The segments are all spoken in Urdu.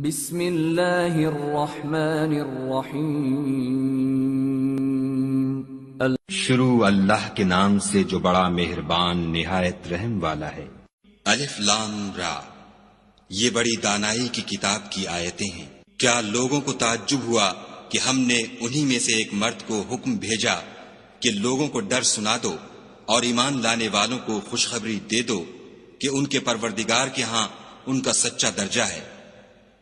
بسم اللہ الرحمن الرحیم شروع اللہ کے نام سے جو بڑا مہربان نہایت رحم والا ہے۔ الف لام را، یہ بڑی دانائی کی کتاب کی آیتیں ہیں۔ کیا لوگوں کو تعجب ہوا کہ ہم نے انہی میں سے ایک مرد کو حکم بھیجا کہ لوگوں کو ڈر سنا دو اور ایمان لانے والوں کو خوشخبری دے دو کہ ان کے پروردگار کے ہاں ان کا سچا درجہ ہے۔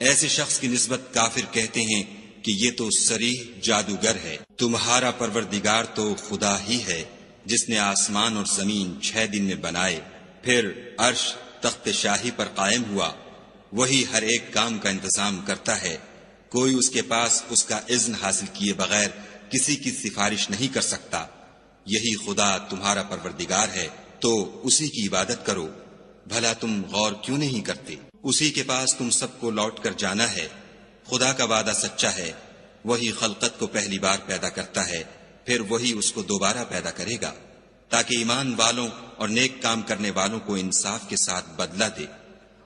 ایسے شخص کی نسبت کافر کہتے ہیں کہ یہ تو صریح جادوگر ہے۔ تمہارا پروردگار تو خدا ہی ہے جس نے آسمان اور زمین 6 دن میں بنائے، پھر عرش تخت شاہی پر قائم ہوا۔ وہی ہر ایک کام کا انتظام کرتا ہے، کوئی اس کے پاس اس کا اذن حاصل کیے بغیر کسی کی سفارش نہیں کر سکتا۔ یہی خدا تمہارا پروردگار ہے، تو اسی کی عبادت کرو۔ بھلا تم غور کیوں نہیں کرتے؟ اسی کے پاس تم سب کو لوٹ کر جانا ہے۔ خدا کا وعدہ سچا ہے، وہی خلقت کو پہلی بار پیدا کرتا ہے، پھر وہی اس کو دوبارہ پیدا کرے گا، تاکہ ایمان والوں اور نیک کام کرنے والوں کو انصاف کے ساتھ بدلہ دے۔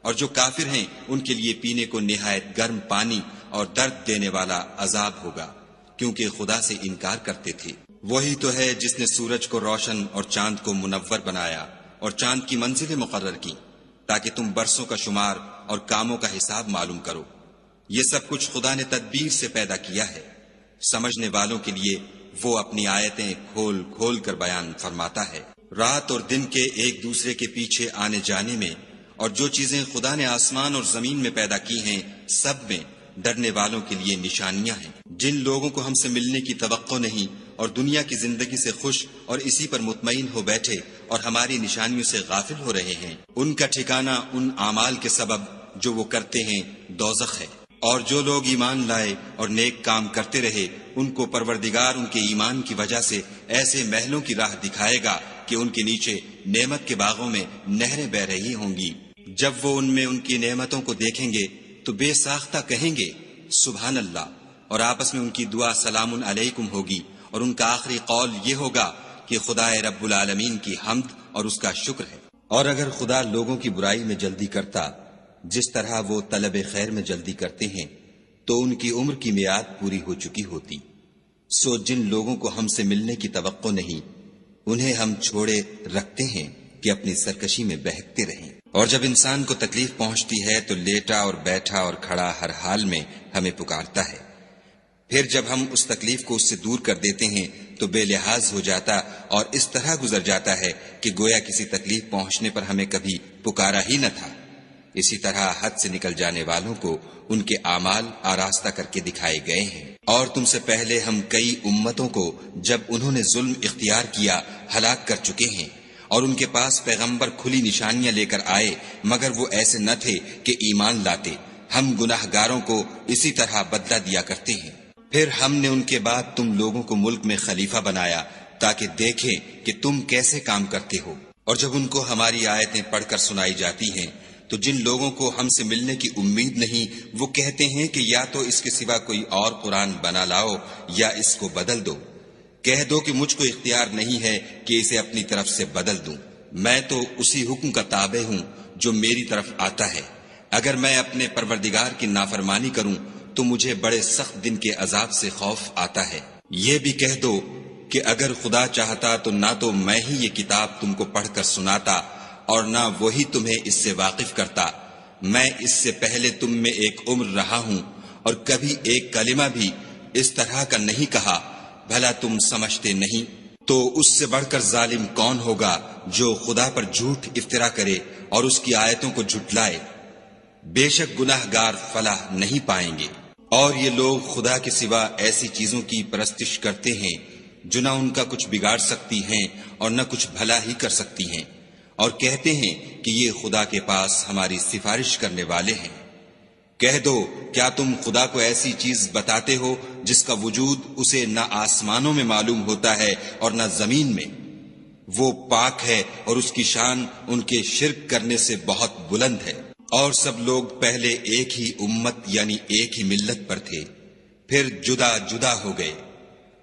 اور جو کافر ہیں ان کے لیے پینے کو نہایت گرم پانی اور درد دینے والا عذاب ہوگا، کیونکہ خدا سے انکار کرتے تھے۔ وہی تو ہے جس نے سورج کو روشن اور چاند کو منور بنایا اور چاند کی منزلیں مقرر کی تاکہ تم برسوں کا شمار اور کاموں کا حساب معلوم کرو۔ یہ سب کچھ خدا نے تدبیر سے پیدا کیا ہے۔ سمجھنے والوں کے لیے وہ اپنی آیتیں کھول کھول کر بیان فرماتا ہے۔ رات اور دن کے ایک دوسرے کے پیچھے آنے جانے میں اور جو چیزیں خدا نے آسمان اور زمین میں پیدا کی ہیں، سب میں ڈرنے والوں کے لیے نشانیاں ہیں۔ جن لوگوں کو ہم سے ملنے کی توقع نہیں اور دنیا کی زندگی سے خوش اور اسی پر مطمئن ہو بیٹھے اور ہماری نشانیوں سے غافل ہو رہے ہیں، ان کا ٹھکانہ ان اعمال کے سبب جو وہ کرتے ہیں دوزخ ہے۔ اور جو لوگ ایمان لائے اور نیک کام کرتے رہے، ان کو پروردگار ان کے ایمان کی وجہ سے ایسے محلوں کی راہ دکھائے گا کہ ان کے نیچے نعمت کے باغوں میں نہریں بہ رہی ہوں گی۔ جب وہ ان میں ان کی نعمتوں کو دیکھیں گے تو بے ساختہ کہیں گے سبحان اللہ، اور آپس میں ان کی دعا سلام علیکم ہوگی، اور ان کا آخری قول یہ ہوگا کہ خدا رب العالمین کی حمد اور اس کا شکر ہے۔ اور اگر خدا لوگوں کی برائی میں جلدی کرتا جس طرح وہ طلب خیر میں جلدی کرتے ہیں تو ان کی عمر کی میعاد پوری ہو چکی ہوتی۔ سو جن لوگوں کو ہم سے ملنے کی توقع نہیں، انہیں ہم چھوڑے رکھتے ہیں کہ اپنی سرکشی میں بہکتے رہیں۔ اور جب انسان کو تکلیف پہنچتی ہے تو لیٹا اور بیٹھا اور کھڑا ہر حال میں ہمیں پکارتا ہے، پھر جب ہم اس تکلیف کو اس سے دور کر دیتے ہیں تو بے لحاظ ہو جاتا اور اس طرح گزر جاتا ہے کہ گویا کسی تکلیف پہنچنے پر ہمیں کبھی پکارا ہی نہ تھا۔ اسی طرح حد سے نکل جانے والوں کو ان کے اعمال آراستہ کر کے دکھائے گئے ہیں۔ اور تم سے پہلے ہم کئی امتوں کو جب انہوں نے ظلم اختیار کیا ہلاک کر چکے ہیں، اور ان کے پاس پیغمبر کھلی نشانیاں لے کر آئے، مگر وہ ایسے نہ تھے کہ ایمان لاتے۔ ہم گناہ گاروں کو اسی طرح بدلہ دیا کرتے ہیں۔ پھر ہم نے ان کے بعد تم لوگوں کو ملک میں خلیفہ بنایا تاکہ دیکھیں کہ تم کیسے کام کرتے ہو۔ اور جب ان کو ہماری آیتیں پڑھ کر سنائی جاتی ہیں تو جن لوگوں کو ہم سے ملنے کی امید نہیں، وہ کہتے ہیں کہ یا تو اس کے سوا کوئی اور قرآن بنا لاؤ یا اس کو بدل دو۔ کہہ دو کہ مجھ کو اختیار نہیں ہے کہ اسے اپنی طرف سے بدل دوں، میں تو اسی حکم کا تابع ہوں جو میری طرف آتا ہے۔ اگر میں اپنے پروردگار کی نافرمانی کروں تو مجھے بڑے سخت دن کے عذاب سے خوف آتا ہے۔ یہ بھی کہہ دو کہ اگر خدا چاہتا تو نہ تو میں ہی یہ کتاب تم کو پڑھ کر سناتا اور نہ وہی تمہیں اس سے واقف کرتا۔ میں اس سے پہلے تم میں ایک عمر رہا ہوں اور کبھی ایک کلمہ بھی اس طرح کا نہیں کہا، بھلا تم سمجھتے نہیں؟ تو اس سے بڑھ کر ظالم کون ہوگا جو خدا پر جھوٹ افطرا کرے اور اس کی آیتوں کو جھٹلائے؟ بے شک گناہ گار فلاح نہیں پائیں گے۔ اور یہ لوگ خدا کے سوا ایسی چیزوں کی پرستش کرتے ہیں جو نہ ان کا کچھ بگاڑ سکتی ہیں اور نہ کچھ بھلا ہی کر سکتی ہیں، اور کہتے ہیں کہ یہ خدا کے پاس ہماری سفارش کرنے والے ہیں۔ کہہ دو کیا تم خدا کو ایسی چیز بتاتے ہو جس کا وجود اسے نہ آسمانوں میں معلوم ہوتا ہے اور نہ زمین میں؟ وہ پاک ہے اور اس کی شان ان کے شرک کرنے سے بہت بلند ہے۔ اور سب لوگ پہلے ایک ہی امت یعنی ایک ہی ملت پر تھے، پھر جدا جدا ہو گئے۔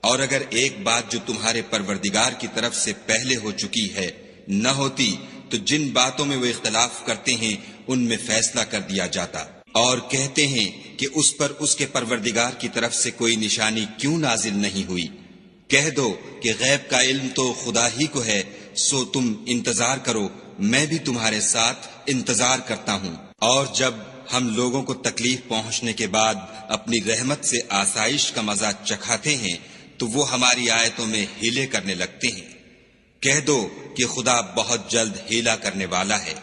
اور اگر ایک بات جو تمہارے پروردگار کی طرف سے پہلے ہو چکی ہے نہ ہوتی تو جن باتوں میں وہ اختلاف کرتے ہیں ان میں فیصلہ کر دیا جاتا۔ اور کہتے ہیں کہ اس پر اس کے پروردگار کی طرف سے کوئی نشانی کیوں نازل نہیں ہوئی؟ کہہ دو کہ غیب کا علم تو خدا ہی کو ہے، سو تم انتظار کرو، میں بھی تمہارے ساتھ انتظار کرتا ہوں۔ اور جب ہم لوگوں کو تکلیف پہنچنے کے بعد اپنی رحمت سے آسائش کا مزہ چکھاتے ہیں تو وہ ہماری آیتوں میں ہیلے کرنے لگتے ہیں۔ کہہ دو کہ خدا بہت جلد ہیلا کرنے والا ہے،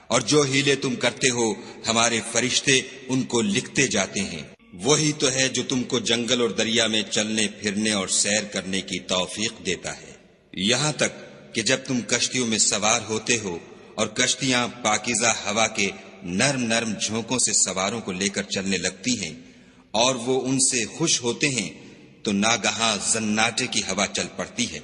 اور جو ہیلے تم کرتے ہو ہمارے فرشتے ان کو لکھتے جاتے ہیں۔ وہی تو ہے جو تم کو جنگل اور دریا میں چلنے پھرنے اور سیر کرنے کی توفیق دیتا ہے، یہاں تک کہ جب تم کشتیوں میں سوار ہوتے ہو اور کشتیاں پاکیزہ ہوا کے نرم نرم جھونکوں سے سواروں کو لے کر چلنے لگتی ہیں اور وہ ان سے خوش ہوتے ہیں، تو ناگہاں زناٹے کی ہوا چل پڑتی ہے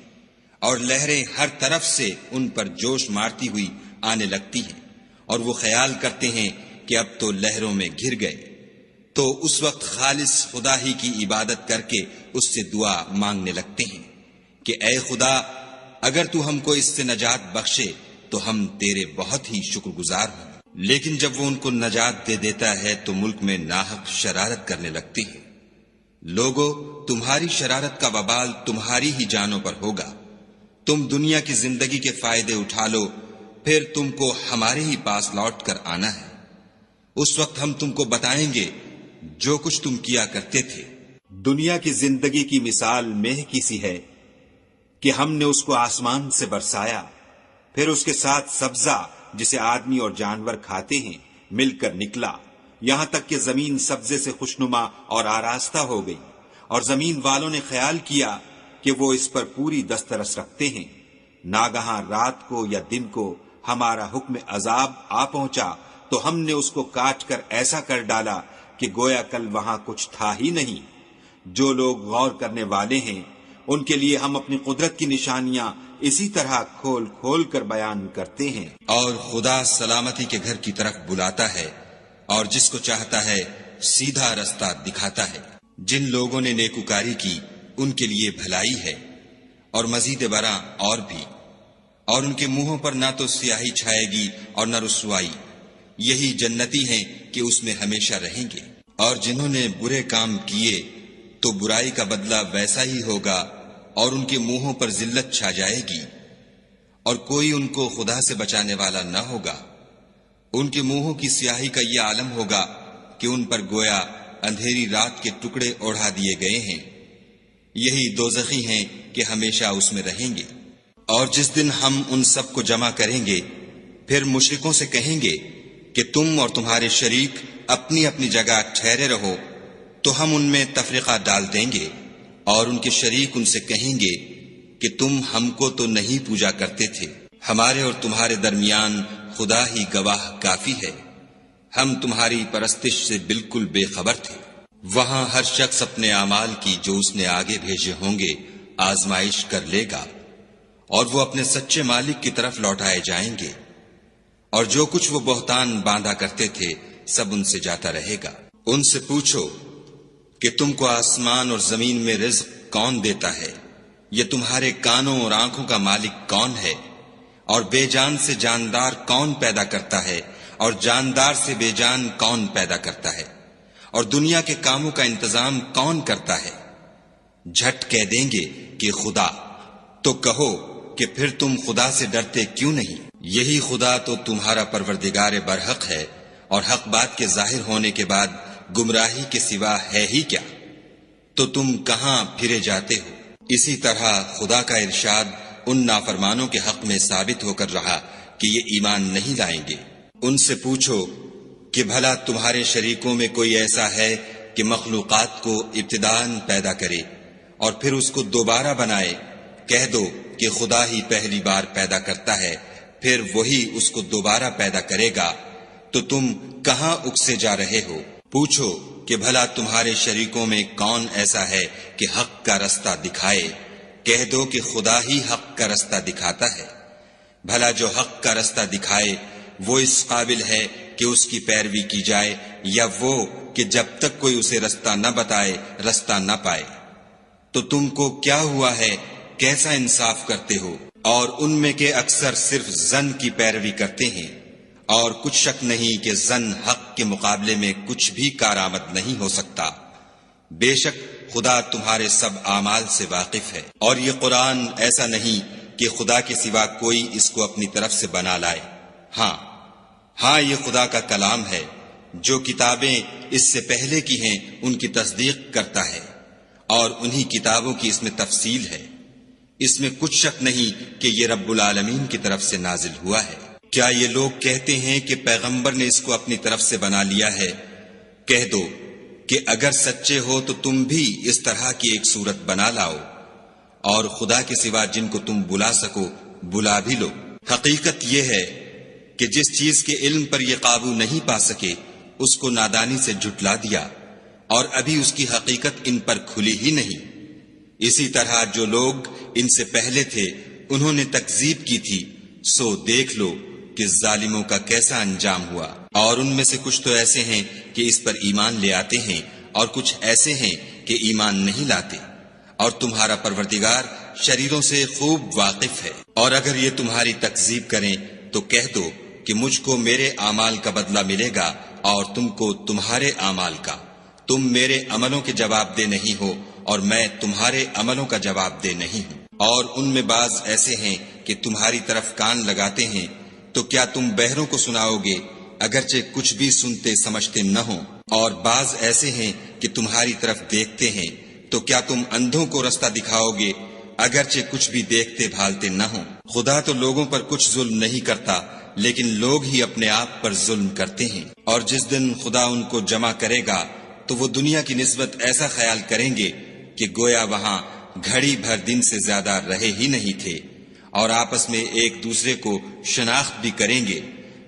اور لہریں ہر طرف سے ان پر جوش مارتی ہوئی آنے لگتی ہیں، اور وہ خیال کرتے ہیں کہ اب تو لہروں میں گر گئے، تو اس وقت خالص خدا ہی کی عبادت کر کے اس سے دعا مانگنے لگتے ہیں کہ اے خدا، اگر تو ہم کو اس سے نجات بخشے تو ہم تیرے بہت ہی شکر گزار ہوں۔ لیکن جب وہ ان کو نجات دے دیتا ہے تو ملک میں ناحق شرارت کرنے لگتی ہے۔ لوگو، تمہاری شرارت کا وبال تمہاری ہی جانوں پر ہوگا۔ تم دنیا کی زندگی کے فائدے اٹھا لو، پھر تم کو ہمارے ہی پاس لوٹ کر آنا ہے۔ اس وقت ہم تم کو بتائیں گے جو کچھ تم کیا کرتے تھے۔ دنیا کی زندگی کی مثال مہ کی سی ہے کہ ہم نے اس کو آسمان سے برسایا، پھر اس کے ساتھ سبزہ جسے آدمی اور جانور کھاتے ہیں مل کر نکلا، یہاں تک کہ زمین سبزے سے خوشنما اور آراستہ ہو گئی، اور زمین والوں نے خیال کیا کہ وہ اس پر پوری دسترس رکھتے ہیں۔ ناگہاں رات کو یا دن کو ہمارا حکم عذاب آ پہنچا تو ہم نے اس کو کاٹ کر ایسا کر ڈالا کہ گویا کل وہاں کچھ تھا ہی نہیں۔ جو لوگ غور کرنے والے ہیں ان کے لیے ہم اپنی قدرت کی نشانیاں اسی طرح کھول کھول کر بیان کرتے ہیں۔ اور خدا سلامتی کے گھر کی طرف بلاتا ہے اور جس کو چاہتا ہے سیدھا رستہ دکھاتا ہے۔ جن لوگوں نے نیکوکاری کی ان کے لیے بھلائی ہے، اور مزید برآں اور بھی، اور ان کے منہوں پر نہ تو سیاہی چھائے گی اور نہ رسوائی، یہی جنتی ہیں کہ اس میں ہمیشہ رہیں گے۔ اور جنہوں نے برے کام کیے تو برائی کا بدلہ ویسا ہی ہوگا، اور ان کے منہوں پر ذلت چھا جائے گی، اور کوئی ان کو خدا سے بچانے والا نہ ہوگا۔ ان کے منہوں کی سیاہی کا یہ عالم ہوگا کہ ان پر گویا اندھیری رات کے ٹکڑے اوڑھا دیے گئے ہیں، یہی دوزخی ہیں کہ ہمیشہ اس میں رہیں گے۔ اور جس دن ہم ان سب کو جمع کریں گے، پھر مشرکوں سے کہیں گے کہ تم اور تمہارے شریک اپنی اپنی جگہ ٹھہرے رہو، تو ہم ان میں تفرقہ ڈال دیں گے، اور ان کے شریک ان سے کہیں گے کہ تم ہم کو تو نہیں پوجا کرتے تھے، ہمارے اور تمہارے درمیان خدا ہی گواہ کافی ہے، ہم تمہاری پرستش سے بالکل بے خبر تھے۔ وہاں ہر شخص اپنے اعمال کی جو اس نے آگے بھیجے ہوں گے آزمائش کر لے گا، اور وہ اپنے سچے مالک کی طرف لوٹائے جائیں گے، اور جو کچھ وہ بہتان باندھا کرتے تھے سب ان سے جاتا رہے گا۔ ان سے پوچھو کہ تم کو آسمان اور زمین میں رزق کون دیتا ہے؟ یہ تمہارے کانوں اور آنکھوں کا مالک کون ہے؟ اور بے جان سے جاندار کون پیدا کرتا ہے؟ اور جاندار سے بے جان کون پیدا کرتا ہے؟ اور دنیا کے کاموں کا انتظام کون کرتا ہے؟ جھٹ کہہ دیں گے کہ خدا، تو کہو کہ پھر تم خدا سے ڈرتے کیوں نہیں؟ یہی خدا تو تمہارا پروردگار برحق ہے، اور حق بات کے ظاہر ہونے کے بعد گمراہی کے سوا ہے ہی کیا؟ تو تم کہاں پھرے جاتے ہو؟ اسی طرح خدا کا ارشاد ان نافرمانوں کے حق میں ثابت ہو کر رہا کہ یہ ایمان نہیں لائیں گے۔ ان سے پوچھو کہ بھلا تمہارے شریکوں میں کوئی ایسا ہے کہ مخلوقات کو ابتداءً پیدا کرے اور پھر اس کو دوبارہ بنائے؟ کہہ دو کہ خدا ہی پہلی بار پیدا کرتا ہے، پھر وہی اس کو دوبارہ پیدا کرے گا، تو تم کہاں اکسے جا رہے ہو؟ پوچھو کہ بھلا تمہارے شریکوں میں کون ایسا ہے کہ حق کا رستہ دکھائے؟ کہہ دو کہ خدا ہی حق کا رستہ دکھاتا ہے۔ بھلا جو حق کا رستہ دکھائے وہ اس قابل ہے کہ اس کی پیروی کی جائے، یا وہ کہ جب تک کوئی اسے رستہ نہ بتائے رستہ نہ پائے؟ تو تم کو کیا ہوا ہے؟ کیسا انصاف کرتے ہو؟ اور ان میں کے اکثر صرف زن کی پیروی کرتے ہیں، اور کچھ شک نہیں کہ زن حق کے مقابلے میں کچھ بھی کارآمد نہیں ہو سکتا۔ بے شک خدا تمہارے سب اعمال سے واقف ہے، اور یہ قرآن ایسا نہیں کہ خدا کے سوا کوئی اس کو اپنی طرف سے بنا لائے۔ ہاں یہ خدا کا کلام ہے، جو کتابیں اس سے پہلے کی ہیں ان کی تصدیق کرتا ہے، اور انہی کتابوں کی اس میں تفصیل ہے۔ اس میں کچھ شک نہیں کہ یہ رب العالمین کی طرف سے نازل ہوا ہے۔ کیا یہ لوگ کہتے ہیں کہ پیغمبر نے اس کو اپنی طرف سے بنا لیا ہے؟ کہہ دو کہ اگر سچے ہو تو تم بھی اس طرح کی ایک صورت بنا لاؤ، اور خدا کے سوا جن کو تم بلا سکو بلا بھی لو۔ حقیقت یہ ہے کہ جس چیز کے علم پر یہ قابو نہیں پا سکے اس کو نادانی سے جھٹلا دیا، اور ابھی اس کی حقیقت ان پر کھلی ہی نہیں۔ اسی طرح جو لوگ ان سے پہلے تھے انہوں نے تکذیب کی تھی، سو دیکھ لو کہ ظالموں کا کیسا انجام ہوا۔ اور ان میں سے کچھ تو ایسے ہیں کہ اس پر ایمان لے آتے ہیں، اور کچھ ایسے ہیں کہ ایمان نہیں لاتے، اور تمہارا پروردگار شریروں سے خوب واقف ہے۔ اور اگر یہ تمہاری تکذیب کریں تو کہہ دو کہ مجھ کو میرے اعمال کا بدلہ ملے گا اور تم کو تمہارے اعمال کا۔ تم میرے عملوں کے جواب دہ نہیں ہو اور میں تمہارے عملوں کا جواب دہ نہیں ہوں۔ اور ان میں بعض ایسے ہیں کہ تمہاری طرف کان لگاتے ہیں، تو کیا تم بہروں کو سناؤ گے اگرچہ کچھ بھی سنتے سمجھتے نہ ہوں؟ اور بعض ایسے ہیں کہ تمہاری طرف دیکھتے ہیں، تو کیا تم اندھوں کو رستہ دکھاؤ گے اگرچہ کچھ بھی دیکھتے بھالتے نہ ہوں؟ خدا تو لوگوں پر کچھ ظلم نہیں کرتا، لیکن لوگ ہی اپنے آپ پر ظلم کرتے ہیں۔ اور جس دن خدا ان کو جمع کرے گا تو وہ دنیا کی نسبت ایسا خیال کریں گے کہ گویا وہاں گھڑی بھر دن سے زیادہ رہے ہی نہیں تھے، اور آپس میں ایک دوسرے کو شناخت بھی کریں گے۔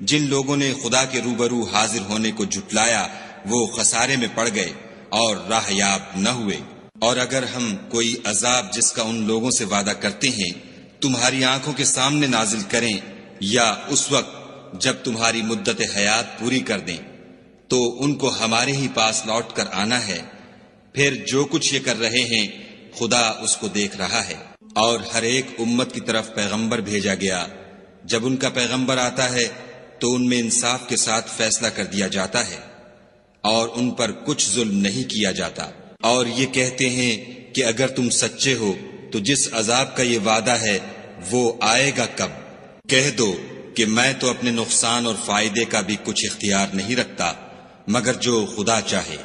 جن لوگوں نے خدا کے روبرو حاضر ہونے کو جھٹلایا وہ خسارے میں پڑ گئے اور راہ یاب نہ ہوئے۔ اور اگر ہم کوئی عذاب جس کا ان لوگوں سے وعدہ کرتے ہیں تمہاری آنکھوں کے سامنے نازل کریں، یا اس وقت جب تمہاری مدت حیات پوری کر دیں، تو ان کو ہمارے ہی پاس لوٹ کر آنا ہے۔ پھر جو کچھ یہ کر رہے ہیں خدا اس کو دیکھ رہا ہے۔ اور ہر ایک امت کی طرف پیغمبر بھیجا گیا، جب ان کا پیغمبر آتا ہے تو ان میں انصاف کے ساتھ فیصلہ کر دیا جاتا ہے، اور ان پر کچھ ظلم نہیں کیا جاتا۔ اور یہ کہتے ہیں کہ اگر تم سچے ہو تو جس عذاب کا یہ وعدہ ہے وہ آئے گا کب؟ کہہ دو کہ میں تو اپنے نقصان اور فائدے کا بھی کچھ اختیار نہیں رکھتا مگر جو خدا چاہے۔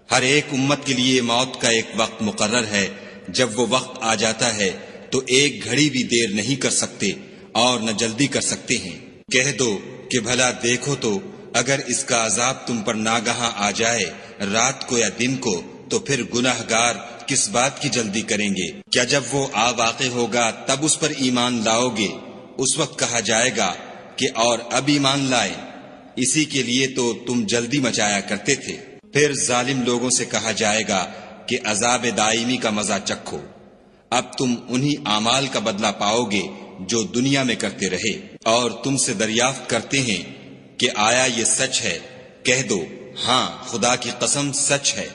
ہر ایک امت کے لیے موت کا ایک وقت مقرر ہے، جب وہ وقت آ جاتا ہے تو ایک گھڑی بھی دیر نہیں کر سکتے اور نہ جلدی کر سکتے ہیں۔ کہہ دو کہ بھلا دیکھو تو اگر اس کا عذاب تم پر ناگہاں آ جائے رات کو یا دن کو، تو پھر گناہ گار کس بات کی جلدی کریں گے؟ کیا جب وہ آ واقع ہوگا تب اس پر ایمان لاؤ گے؟ اس وقت کہا جائے گا کہ اور اب ایمان لائے، اسی کے لیے تو تم جلدی مچایا کرتے تھے۔ پھر ظالم لوگوں سے کہا جائے گا کہ عذاب دائمی کا مزہ چکھو، اب تم انہی اعمال کا بدلہ پاؤ گے جو دنیا میں کرتے رہے۔ اور تم سے دریافت کرتے ہیں کہ آیا یہ سچ ہے؟ کہہ دو ہاں خدا کی قسم سچ ہے،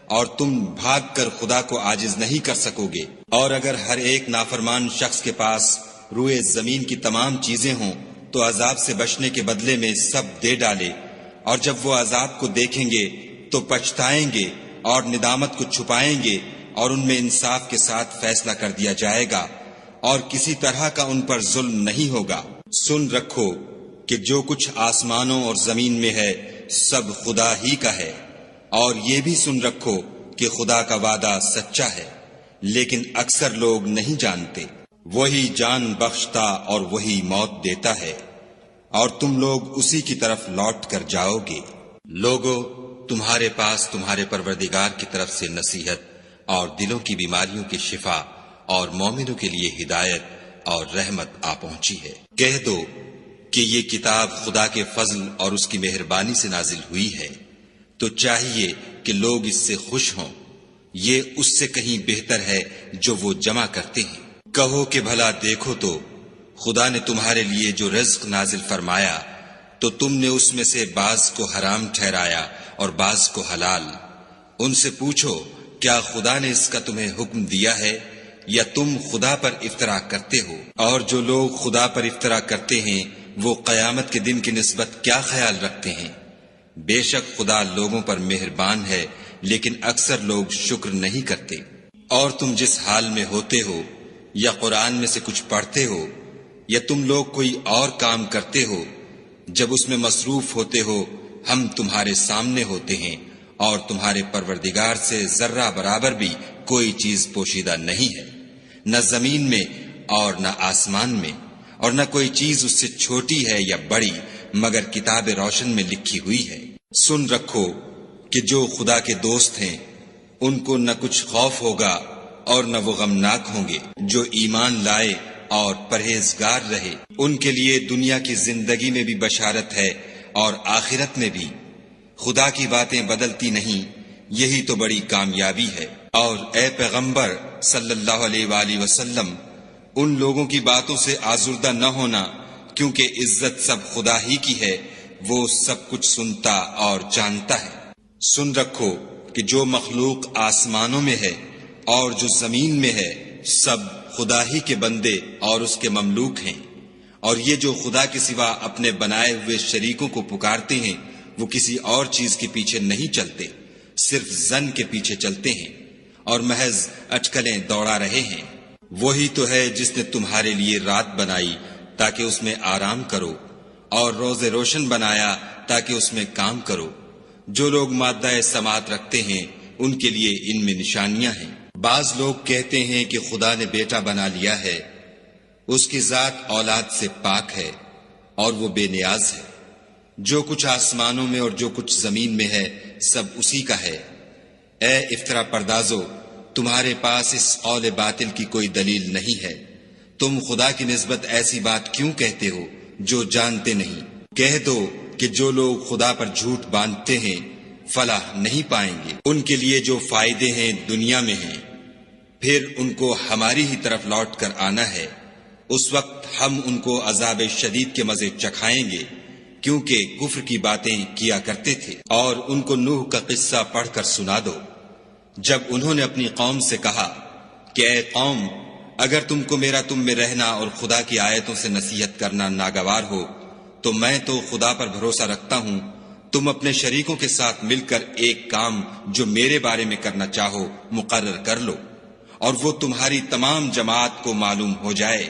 اور تم بھاگ کر خدا کو عاجز نہیں کر سکو گے۔ اور اگر ہر ایک نافرمان شخص کے پاس روئے زمین کی تمام چیزیں ہوں تو عذاب سے بچنے کے بدلے میں سب دے ڈالے، اور جب وہ عذاب کو دیکھیں گے تو پچھتائیں گے اور ندامت کو چھپائیں گے، اور ان میں انصاف کے ساتھ فیصلہ کر دیا جائے گا، اور کسی طرح کا ان پر ظلم نہیں ہوگا۔ سن رکھو کہ جو کچھ آسمانوں اور زمین میں ہے سب خدا ہی کا ہے، اور یہ بھی سن رکھو کہ خدا کا وعدہ سچا ہے، لیکن اکثر لوگ نہیں جانتے۔ وہی جان بخشتا اور وہی موت دیتا ہے، اور تم لوگ اسی کی طرف لوٹ کر جاؤ گے۔ لوگو تمہارے پاس تمہارے پروردگار کی طرف سے نصیحت اور دلوں کی بیماریوں کی شفا اور مومنوں کے لیے ہدایت اور رحمت آ پہنچی ہے۔ کہہ دو کہ یہ کتاب خدا کے فضل اور اس کی مہربانی سے نازل ہوئی ہے، تو چاہیے کہ لوگ اس سے خوش ہوں، یہ اس سے کہیں بہتر ہے جو وہ جمع کرتے ہیں۔ کہو کہ بھلا دیکھو تو خدا نے تمہارے لیے جو رزق نازل فرمایا تو تم نے اس میں سے بعض کو حرام ٹھہرایا اور بعض کو حلال۔ ان سے پوچھو کیا خدا نے اس کا تمہیں حکم دیا ہے یا تم خدا پر افطرا کرتے ہو؟ اور جو لوگ خدا پر افطرا کرتے ہیں وہ قیامت کے دن کی نسبت کیا خیال رکھتے ہیں؟ بے شک خدا لوگوں پر مہربان ہے، لیکن اکثر لوگ شکر نہیں کرتے۔ اور تم جس حال میں ہوتے ہو، یا قرآن میں سے کچھ پڑھتے ہو، یا تم لوگ کوئی اور کام کرتے ہو، جب اس میں مصروف ہوتے ہو ہم تمہارے سامنے ہوتے ہیں، اور تمہارے پروردگار سے ذرہ برابر بھی کوئی چیز پوشیدہ نہیں ہے، نہ زمین میں اور نہ آسمان میں، اور نہ کوئی چیز اس سے چھوٹی ہے یا بڑی مگر کتاب روشن میں لکھی ہوئی ہے۔ سن رکھو کہ جو خدا کے دوست ہیں ان کو نہ کچھ خوف ہوگا اور نہ وہ غمناک ہوں گے، جو ایمان لائے اور پرہیزگار رہے ان کے لیے دنیا کی زندگی میں بھی بشارت ہے اور آخرت میں بھی۔ خدا کی باتیں بدلتی نہیں، یہی تو بڑی کامیابی ہے۔ اور اے پیغمبر صلی اللہ علیہ وآلہ وسلم، ان لوگوں کی باتوں سے آزردہ نہ ہونا، کیونکہ عزت سب خدا ہی کی ہے، وہ سب کچھ سنتا اور جانتا ہے۔ سن رکھو کہ جو مخلوق آسمانوں میں ہے اور جو زمین میں ہے سب خدا ہی کے بندے اور اس کے مملوک ہیں، اور یہ جو خدا کے سوا اپنے بنائے ہوئے شریکوں کو پکارتے ہیں وہ کسی اور چیز کے پیچھے نہیں چلتے، صرف ظن کے پیچھے چلتے ہیں اور محض اٹکلیں دوڑا رہے ہیں۔ وہی تو ہے جس نے تمہارے لیے رات بنائی تاکہ اس میں آرام کرو، اور روز روشن بنایا تاکہ اس میں کام کرو۔ جو لوگ مادہ سماعت رکھتے ہیں ان کے لیے ان میں نشانیاں ہیں۔ بعض لوگ کہتے ہیں کہ خدا نے بیٹا بنا لیا ہے، اس کی ذات اولاد سے پاک ہے اور وہ بے نیاز ہے۔ جو کچھ آسمانوں میں اور جو کچھ زمین میں ہے سب اسی کا ہے۔ اے افطرا پردازو، تمہارے پاس اس قول باطل کی کوئی دلیل نہیں ہے، تم خدا کی نسبت ایسی بات کیوں کہتے ہو جو جانتے نہیں؟ کہہ دو کہ جو لوگ خدا پر جھوٹ باندھتے ہیں فلاح نہیں پائیں گے۔ ان کے لیے جو فائدے ہیں دنیا میں ہیں، پھر ان کو ہماری ہی طرف لوٹ کر آنا ہے، اس وقت ہم ان کو عذاب شدید کے مزے چکھائیں گے، کیونکہ کفر کی باتیں کیا کرتے تھے۔ اور ان کو نوح کا قصہ پڑھ کر سنا دو، جب انہوں نے اپنی قوم سے کہا کہ اے قوم، اگر تم کو میرا تم میں رہنا اور خدا کی آیتوں سے نصیحت کرنا ناگوار ہو تو میں تو خدا پر بھروسہ رکھتا ہوں، تم اپنے شریکوں کے ساتھ مل کر ایک کام جو میرے بارے میں کرنا چاہو مقرر کر لو، اور وہ تمہاری تمام جماعت کو معلوم ہو جائے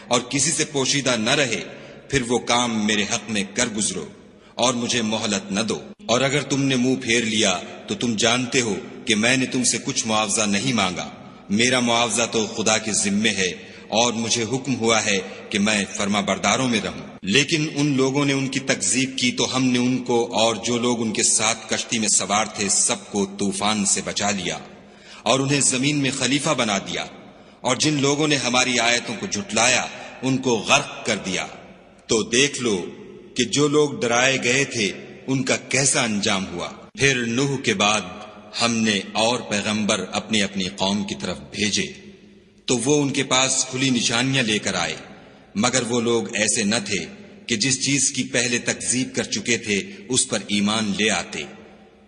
اور کسی سے پوشیدہ نہ رہے، پھر وہ کام میرے حق میں کر گزرو اور مجھے مہلت نہ دو۔ اور اگر تم نے منہ پھیر لیا تو تم جانتے ہو کہ میں نے تم سے کچھ معاوضہ نہیں مانگا، میرا معاوضہ تو خدا کے ذمے ہے، اور مجھے حکم ہوا ہے کہ میں فرما برداروں میں رہوں۔ لیکن ان لوگوں نے ان کی تکذیب کی تو ہم نے ان کو اور جو لوگ ان کے ساتھ کشتی میں سوار تھے سب کو طوفان سے بچا لیا اور انہیں زمین میں خلیفہ بنا دیا، اور جن لوگوں نے ہماری آیتوں کو جھٹلایا ان کو غرق کر دیا۔ تو دیکھ لو کہ جو لوگ ڈرائے گئے تھے ان کا کیسا انجام ہوا۔ پھر نوح کے بعد ہم نے اور پیغمبر اپنی اپنی قوم کی طرف بھیجے تو وہ ان کے پاس کھلی نشانیاں لے کر آئے، مگر وہ لوگ ایسے نہ تھے کہ جس چیز کی پہلے تکذیب کر چکے تھے اس پر ایمان لے آتے۔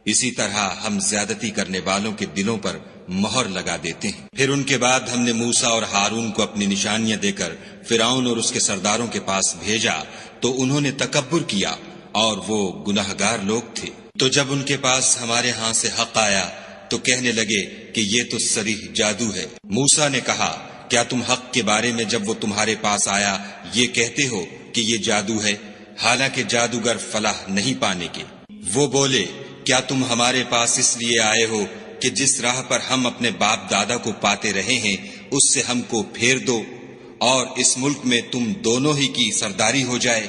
اسی طرح ہم زیادتی کرنے والوں کے دلوں پر مہر لگا دیتے ہیں۔ پھر ان کے بعد ہم نے موسیٰ اور ہارون کو اپنی نشانیاں دے کر فرعون اور اس کے سرداروں کے پاس بھیجا تو انہوں نے تکبر کیا اور وہ گناہگار لوگ تھے۔ تو جب ان کے پاس ہمارے ہاں سے حق آیا تو کہنے لگے کہ یہ تو صریح جادو ہے۔ موسیٰ نے کہا کیا تم حق کے بارے میں جب وہ تمہارے پاس آیا یہ کہتے ہو کہ یہ جادو ہے، حالانکہ جادوگر فلاح نہیں پانے کے؟ وہ بولے کیا تم ہمارے پاس اس لیے آئے ہو کہ جس راہ پر ہم اپنے باپ دادا کو پاتے رہے ہیں اس سے ہم کو پھیر دو اور اس ملک میں تم دونوں ہی کی سرداری ہو جائے،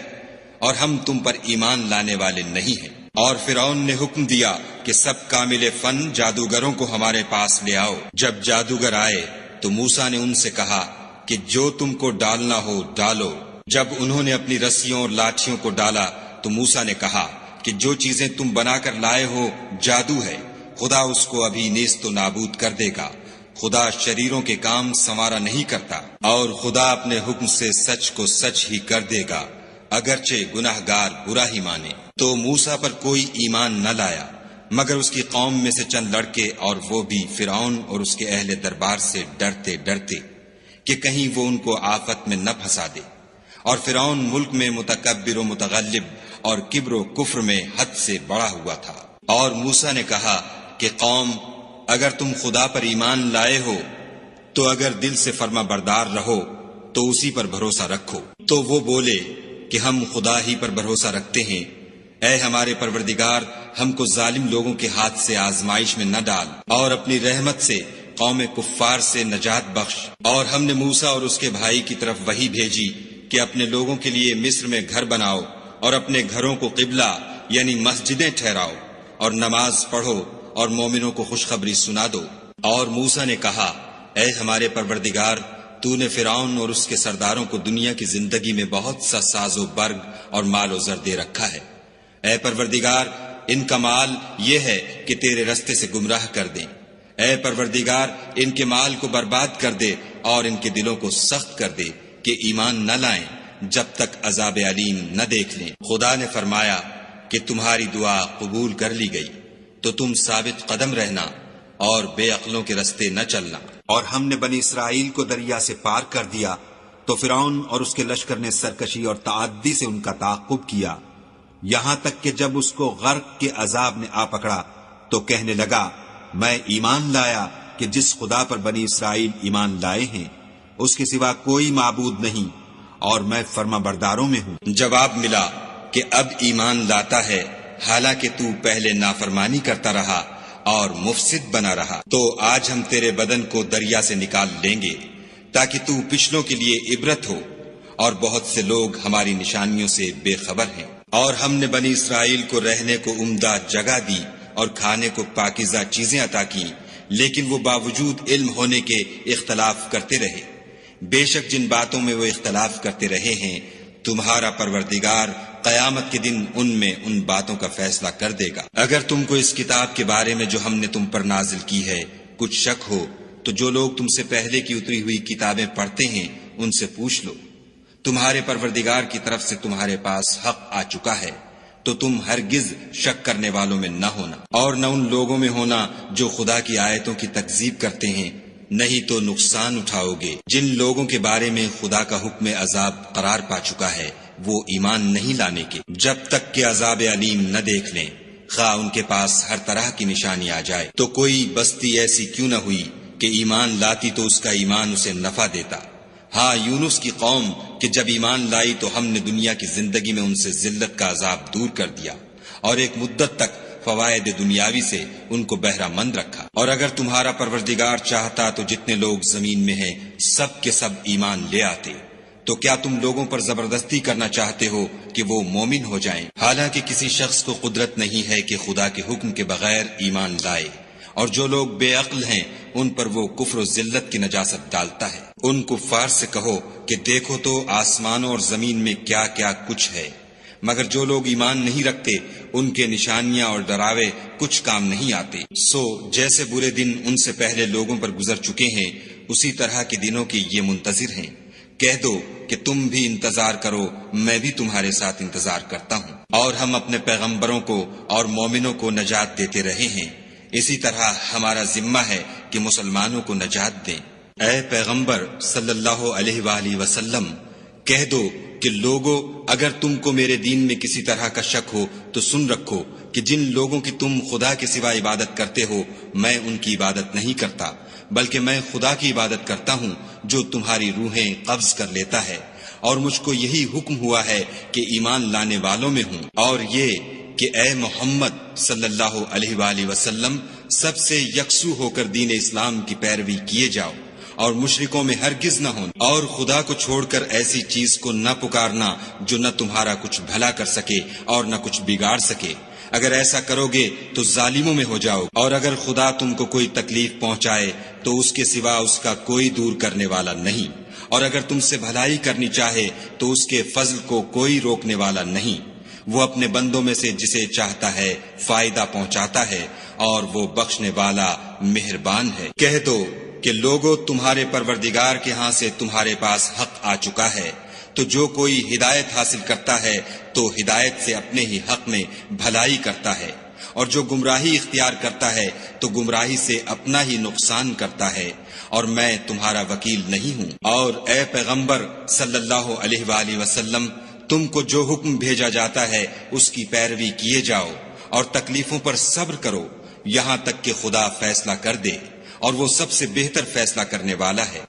اور ہم تم پر ایمان لانے والے نہیں ہیں۔ اور فرعون نے حکم دیا کہ سب کامل فن جادوگروں کو ہمارے پاس لے آؤ۔ جب جادوگر آئے تو موسیٰ نے ان سے کہا کہ جو تم کو ڈالنا ہو ڈالو۔ جب انہوں نے اپنی رسیوں اور لاٹھیوں کو ڈالا تو موسیٰ نے کہا کہ جو چیزیں تم بنا کر لائے ہو جادو ہے، خدا اس کو ابھی نیست و نابود کر دے گا۔ خدا شریروں کے کام سنوارا نہیں کرتا، اور خدا اپنے حکم سے سچ کو سچ ہی کر دے گا، اگرچہ گناہگار برا ہی مانے۔ تو موسیٰ پر کوئی ایمان نہ لایا مگر اس کی قوم میں سے چند لڑکے، اور وہ بھی فرعون اور اس کے اہل دربار سے ڈرتے ڈرتے کہ کہیں وہ ان کو آفت میں نہ پھنسا دے۔ اور فرعون ملک میں متکبر و متغلب اور کبر و کفر میں حد سے بڑا ہوا تھا۔ اور موسیٰ نے کہا کہ قوم، اگر تم خدا پر ایمان لائے ہو تو اگر دل سے فرما بردار رہو تو اسی پر بھروسہ رکھو۔ تو وہ بولے کہ ہم خدا ہی پر بھروسہ رکھتے ہیں۔ اے ہمارے پروردگار، ہم کو ظالم لوگوں کے ہاتھ سے آزمائش میں نہ ڈال، اور اپنی رحمت سے قوم کفار سے نجات بخش۔ اور ہم نے موسیٰ اور اس کے بھائی کی طرف وحی بھیجی کہ اپنے لوگوں کے لیے مصر میں گھر بناؤ اور اپنے گھروں کو قبلہ یعنی مسجدیں ٹھہراؤ، اور نماز پڑھو اور مومنوں کو خوشخبری سنا دو۔ اور موسیٰ نے کہا، اے ہمارے پروردگار، تو نے فرعون اور اس کے سرداروں کو دنیا کی زندگی میں بہت سا ساز و برگ اور مال و زر دے رکھا ہے۔ اے پروردگار، ان کا مال یہ ہے کہ تیرے رستے سے گمراہ کر دیں۔ اے پروردگار، ان کے مال کو برباد کر دے اور ان کے دلوں کو سخت کر دے کہ ایمان نہ لائیں جب تک عذاب علیم نہ دیکھ لیں۔ خدا نے فرمایا کہ تمہاری دعا قبول کر لی گئی، تو تم ثابت قدم رہنا اور بے عقلوں کے رستے نہ چلنا۔ اور ہم نے بنی اسرائیل کو دریا سے پار کر دیا تو فرعون اور اس کے لشکر نے سرکشی اور تعدی سے ان کا تعاقب کیا، یہاں تک کہ جب اس کو غرق کے عذاب نے آ پکڑا تو کہنے لگا، میں ایمان لایا کہ جس خدا پر بنی اسرائیل ایمان لائے ہیں اس کے سوا کوئی معبود نہیں، اور میں فرما برداروں میں ہوں۔ جواب ملا کہ اب ایمان لاتا ہے، حالانکہ تو پہلے نافرمانی کرتا رہا اور مفسد بنا رہا۔ تو آج ہم تیرے بدن کو دریا سے نکال لیں گے تاکہ تو پچھلوں کے لیے عبرت ہو، اور بہت سے لوگ ہماری نشانیوں سے بے خبر ہیں۔ اور ہم نے بنی اسرائیل کو رہنے کو عمدہ جگہ دی اور کھانے کو پاکیزہ چیزیں عطا کی، لیکن وہ باوجود علم ہونے کے اختلاف کرتے رہے۔ بے شک جن باتوں میں وہ اختلاف کرتے رہے ہیں، تمہارا پروردگار قیامت کے دن ان میں ان باتوں کا فیصلہ کر دے گا۔ اگر تم کو اس کتاب کے بارے میں جو ہم نے تم پر نازل کی ہے کچھ شک ہو تو جو لوگ تم سے پہلے کی اتری ہوئی کتابیں پڑھتے ہیں ان سے پوچھ لو۔ تمہارے پروردگار کی طرف سے تمہارے پاس حق آ چکا ہے، تو تم ہرگز شک کرنے والوں میں نہ ہونا، اور نہ ان لوگوں میں ہونا جو خدا کی آیتوں کی تکذیب کرتے ہیں، نہیں تو نقصان اٹھاؤ گے۔ جن لوگوں کے بارے میں خدا کا حکم عذاب قرار پا چکا ہے وہ ایمان نہیں لانے کے جب تک کہ عذاب علیم نہ دیکھ لیں، خواہ ان کے پاس ہر طرح کی نشانی آ جائے۔ تو کوئی بستی ایسی کیوں نہ ہوئی کہ ایمان لاتی تو اس کا ایمان اسے نفع دیتا۔ ہاں، یونس کی قوم کہ جب ایمان لائی تو ہم نے دنیا کی زندگی میں ان سے ذلت کا عذاب دور کر دیا، اور ایک مدت تک فوائد دنیاوی سے ان کو بہرہ مند رکھا۔ اور اگر تمہارا پروردگار چاہتا تو جتنے لوگ زمین میں ہیں سب کے سب ایمان لے آتے۔ تو کیا تم لوگوں پر زبردستی کرنا چاہتے ہو کہ وہ مومن ہو جائیں؟ حالانکہ کسی شخص کو قدرت نہیں ہے کہ خدا کے حکم کے بغیر ایمان لائے، اور جو لوگ بے عقل ہیں ان پر وہ کفر و ذلت کی نجاست ڈالتا ہے۔ ان کفار سے کہو کہ دیکھو تو آسمانوں اور زمین میں کیا کیا کچھ ہے، مگر جو لوگ ایمان نہیں رکھتے ان کے نشانیاں اور ڈراوے کچھ کام نہیں آتے۔ سو جیسے برے دن ان سے پہلے لوگوں پر گزر چکے ہیں، اسی طرح کے دنوں کے یہ منتظر ہیں۔ کہہ دو کہ تم بھی انتظار کرو، میں بھی تمہارے ساتھ انتظار کرتا ہوں۔ اور ہم اپنے پیغمبروں کو اور مومنوں کو نجات دیتے رہے ہیں، اسی طرح ہمارا ذمہ ہے کہ مسلمانوں کو نجات دیں۔ اے پیغمبر صلی اللہ علیہ وآلہ وسلم، کہہ دو کہ لوگو، اگر تم کو میرے دین میں کسی طرح کا شک ہو تو سن رکھو کہ جن لوگوں کی تم خدا کے سوا عبادت کرتے ہو میں ان کی عبادت نہیں کرتا، بلکہ میں خدا کی عبادت کرتا ہوں جو تمہاری روحیں قبض کر لیتا ہے، اور مجھ کو یہی حکم ہوا ہے کہ ایمان لانے والوں میں ہوں، اور یہ کہ اے محمد صلی اللہ علیہ وآلہ وسلم سب سے یکسو ہو کر دین اسلام کی پیروی کیے جاؤ، اور مشرکوں میں ہرگز نہ ہوں، اور خدا کو چھوڑ کر ایسی چیز کو نہ پکارنا جو نہ تمہارا کچھ بھلا کر سکے اور نہ کچھ بگاڑ سکے۔ اگر ایسا کرو گے تو ظالموں میں ہو جاؤ، اور اگر خدا تم کو کوئی تکلیف پہنچائے تو اس کے سوا اس کا کوئی دور کرنے والا نہیں، اور اگر تم سے بھلائی کرنی چاہے تو اس کے فضل کو کوئی روکنے والا نہیں۔ وہ اپنے بندوں میں سے جسے چاہتا ہے فائدہ پہنچاتا ہے، اور وہ بخشنے والا مہربان ہے۔ کہہ دو کہ لوگو، تمہارے پروردگار کے ہاں سے تمہارے پاس حق آ چکا ہے، تو جو کوئی ہدایت حاصل کرتا ہے تو ہدایت سے اپنے ہی حق میں بھلائی کرتا ہے، اور جو گمراہی اختیار کرتا ہے تو گمراہی سے اپنا ہی نقصان کرتا ہے، اور میں تمہارا وکیل نہیں ہوں۔ اور اے پیغمبر صلی اللہ علیہ وآلہ وسلم، تم کو جو حکم بھیجا جاتا ہے اس کی پیروی کیے جاؤ، اور تکلیفوں پر صبر کرو یہاں تک کہ خدا فیصلہ کر دے، اور وہ سب سے بہتر فیصلہ کرنے والا ہے۔